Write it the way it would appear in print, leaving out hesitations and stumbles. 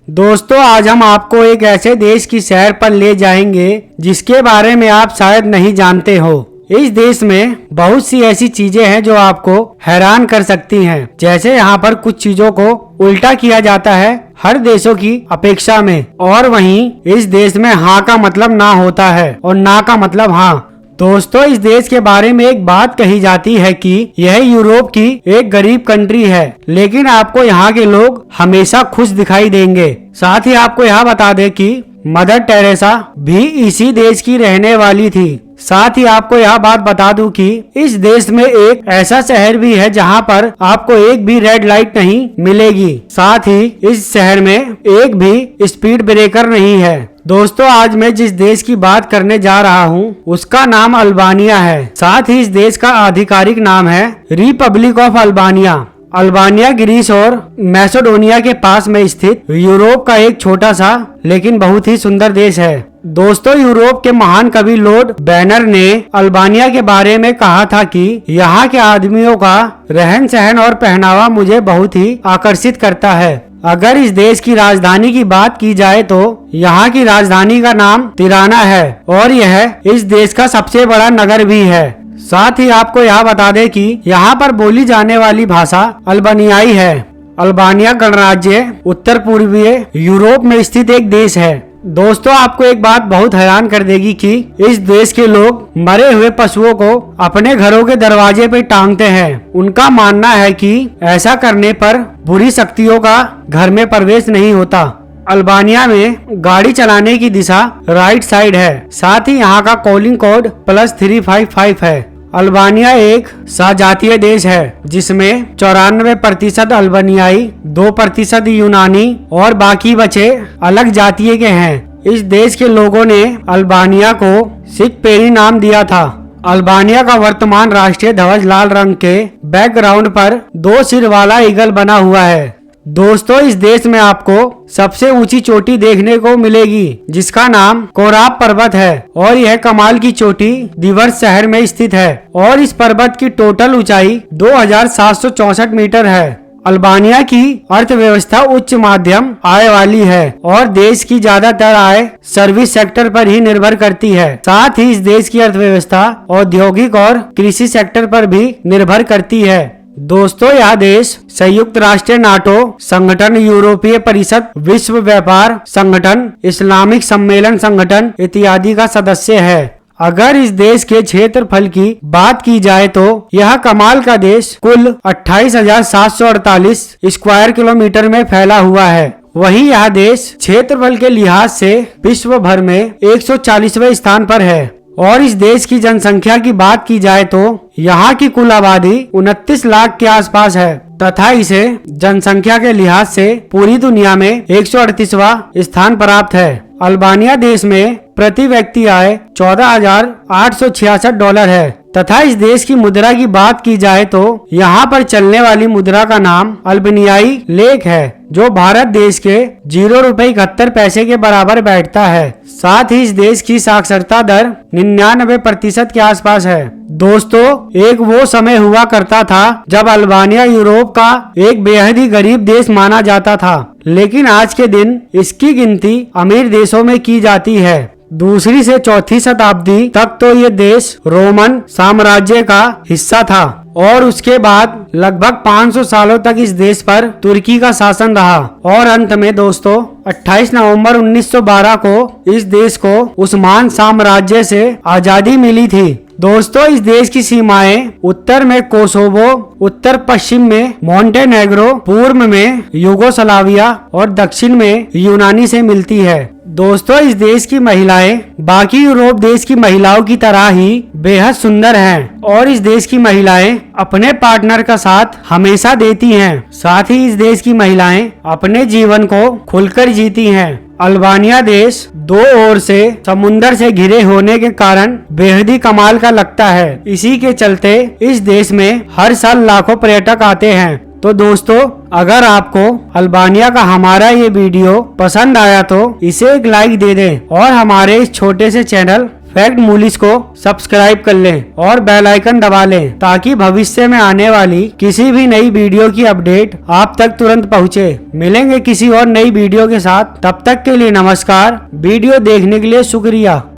दोस्तों आज हम आपको एक ऐसे देश की सैर पर ले जाएंगे जिसके बारे में आप शायद नहीं जानते हो। इस देश में बहुत सी ऐसी चीजें हैं जो आपको हैरान कर सकती हैं। जैसे यहाँ पर कुछ चीजों को उल्टा किया जाता है हर देशों की अपेक्षा में, और वहीं इस देश में हाँ का मतलब ना होता है और ना का मतलब हाँ। दोस्तों इस देश के बारे में एक बात कही जाती है कि यह यूरोप की एक गरीब कंट्री है, लेकिन आपको यहाँ के लोग हमेशा खुश दिखाई देंगे। साथ ही आपको यह बता दें कि मदर टेरेसा भी इसी देश की रहने वाली थी। साथ ही आपको यह बात बता दूं कि इस देश में एक ऐसा शहर भी है जहां पर आपको एक भी रेड लाइट नहीं मिलेगी। साथ ही इस शहर में एक भी स्पीड ब्रेकर नहीं है। दोस्तों आज मैं जिस देश की बात करने जा रहा हूं उसका नाम अल्बानिया है। साथ ही इस देश का आधिकारिक नाम है Republic of Albania. Albania Greece और मैसेडोनिया के पास में स्थित यूरोप का एक छोटा सा लेकिन बहुत ही सुंदर देश है। दोस्तों यूरोप के महान कवि लॉर्ड बैनर ने अल्बानिया के बारे में कहा था कि यहाँ के आदमियों का रहन सहन और पहनावा मुझे बहुत ही आकर्षित करता है। अगर इस देश की राजधानी की बात की जाए तो यहाँ की राजधानी का नाम तिराना है और यह इस देश का सबसे बड़ा नगर भी है। साथ ही आपको यह बता दें कि यहाँ पर बोली जाने वाली भाषा अल्बानियाई है। अल्बानिया गणराज्य उत्तर पूर्वीय यूरोप में स्थित एक देश है। दोस्तों आपको एक बात बहुत हैरान कर देगी कि इस देश के लोग मरे हुए पशुओं को अपने घरों के दरवाजे पे टांगते हैं। उनका मानना है कि ऐसा करने पर बुरी शक्तियों का घर में प्रवेश नहीं होता। अल्बानिया में गाड़ी चलाने की दिशा राइट साइड है। साथ ही यहाँ का कॉलिंग कोड +355 है। अल्बानिया एक सजातीय देश है जिसमें 94% अल्बानियाई, 2% यूनानी और बाकी बचे अलग जातीय के हैं। इस देश के लोगों ने अल्बानिया को सिख पेरी नाम दिया था। अल्बानिया का वर्तमान राष्ट्रीय ध्वज लाल रंग के बैकग्राउंड पर 2 सिर वाला ईगल बना हुआ है। दोस्तों इस देश में आपको सबसे ऊंची चोटी देखने को मिलेगी जिसका नाम कोराब पर्वत है और यह कमाल की चोटी दिवर्स शहर में स्थित है और इस पर्वत की टोटल ऊंचाई 2764 मीटर है। अल्बानिया की अर्थव्यवस्था उच्च माध्यम आय वाली है और देश की ज्यादातर आय सर्विस सेक्टर पर ही निर्भर करती है। साथ ही इस देश की अर्थव्यवस्था औद्योगिक और कृषि सेक्टर पर भी निर्भर करती है। दोस्तों यह देश संयुक्त राष्ट्र नाटो संगठन, यूरोपीय परिषद, विश्व व्यापार संगठन, इस्लामिक सम्मेलन संगठन इत्यादि का सदस्य है। अगर इस देश के क्षेत्रफल की बात की जाए तो यह कमाल का देश कुल 28,748 स्क्वायर किलोमीटर में फैला हुआ है। वहीं यह देश क्षेत्रफल के लिहाज से विश्व भर में 140वें स्थान पर है। और इस देश की जनसंख्या की बात की जाए तो यहाँ की कुल आबादी 29 लाख के आसपास है तथा इसे जनसंख्या के लिहाज से पूरी दुनिया में 138वां स्थान प्राप्त है। अल्बानिया देश में प्रति व्यक्ति आय $14,866 है तथा इस देश की मुद्रा की बात की जाए तो यहाँ पर चलने वाली मुद्रा का नाम अल्बानियाई लेक है जो भारत देश के ₹0.71 के बराबर बैठता है। साथ ही इस देश की साक्षरता दर 99% के आसपास है। दोस्तों एक वो समय हुआ करता था जब अल्बानिया यूरोप का एक बेहद ही गरीब देश माना जाता था, लेकिन आज के दिन इसकी गिनती अमीर देशों में की जाती है। दूसरी से चौथी शताब्दी तक तो ये देश रोमन साम्राज्य का हिस्सा था और उसके बाद लगभग 500 सालों तक इस देश पर तुर्की का शासन रहा और अंत में दोस्तों 28 नवंबर 1912 को इस देश को उस्मान साम्राज्य से आजादी मिली थी। दोस्तों इस देश की सीमाएं उत्तर में कोसोवो, उत्तर पश्चिम में मोंटेनेग्रो, पूर्व में यूगोस्लाविया और दक्षिण में यूनानी से मिलती है। दोस्तों इस देश की महिलाएं बाकी यूरोप देश की महिलाओं की तरह ही बेहद सुंदर हैं और इस देश की महिलाएं अपने पार्टनर का साथ हमेशा देती हैं। साथ ही इस देश की महिलाएं अपने जीवन को खुलकर जीती हैं। अल्बानिया देश 2 ओर से समुंदर से घिरे होने के कारण बेहद ही कमाल का लगता है। इसी के चलते इस देश में हर साल लाखों पर्यटक आते हैं। तो दोस्तों अगर आपको अल्बानिया का हमारा ये वीडियो पसंद आया तो इसे एक लाइक दे दें और हमारे इस छोटे से चैनल फैक्ट मूलीज को सब्सक्राइब कर लें और बेल आइकन दबा लें ताकि भविष्य में आने वाली किसी भी नई वीडियो की अपडेट आप तक तुरंत पहुंचे। मिलेंगे किसी और नई वीडियो के साथ, तब तक के लिए नमस्कार। वीडियो देखने के लिए शुक्रिया।